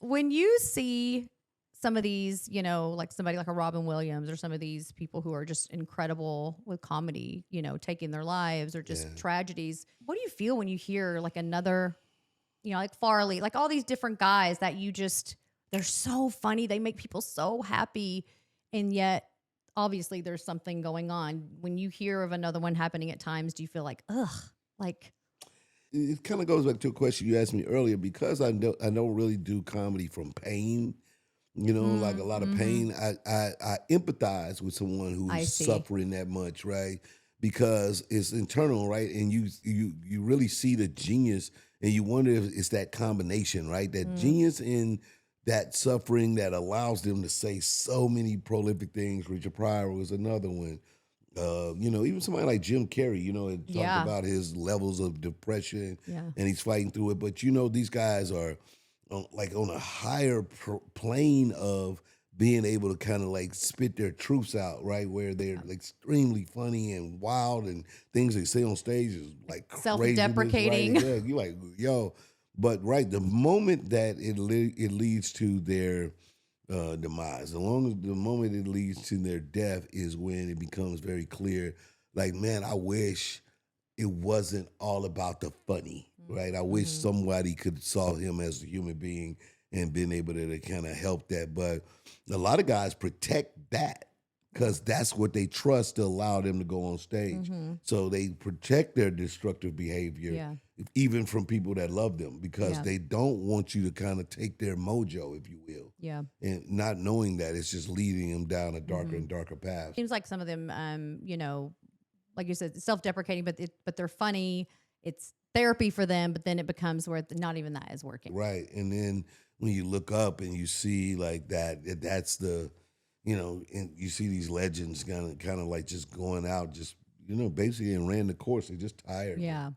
when you see some of these, like somebody like a Robin Williams or some of these people who are just incredible with comedy, taking their lives or just Yeah. tragedies, what do you feel when you hear like another, like Farley, like all these different guys that they're so funny. They make people so happy. And yet, obviously, there's something going on. When you hear of another one happening at times, do you feel like, ugh, like, It kind of goes back to a question you asked me earlier because I don't really do comedy from pain. Like a lot of mm-hmm. pain. I empathize with someone I who's see. suffering that much, right? Because it's internal, right? And you really see the genius, and you wonder if it's that combination, right? That Mm, genius in that suffering that allows them to say so many prolific things. Richard Pryor was another one. Even somebody like Jim Carrey, it talked yeah. about his levels of depression Yeah. and he's fighting through it. But these guys are like on a higher plane of being able to kind of like spit their truths out, right? Where they're Yeah. extremely funny and wild, and things they say on stage is like Self craziness, right? deprecating. Yeah, you like yo, but right, the moment that it leads to their demise. The moment it leads to their death is when it becomes very clear. Like, man, I wish it wasn't all about the funny, right? I wish Mm-hmm. somebody could saw him as a human being and been able to kind of help that. But a lot of guys protect that Yeah. because that's what they trust to allow them to go on stage. Mm-hmm. So they protect their destructive behavior Yeah. even from people that love them because Yeah. they don't want you to kind of take their mojo, if you will, Yeah. and not knowing that it's just leading them down a darker Mm-hmm. and darker path. Seems like some of them, like you said, self-deprecating, but they're funny. It's therapy for them, but then it becomes where not even that is working. Right. And then when you look up and you see like that's and you see these legends kind of like just going out, just basically and ran the course. They're just tired. Yeah.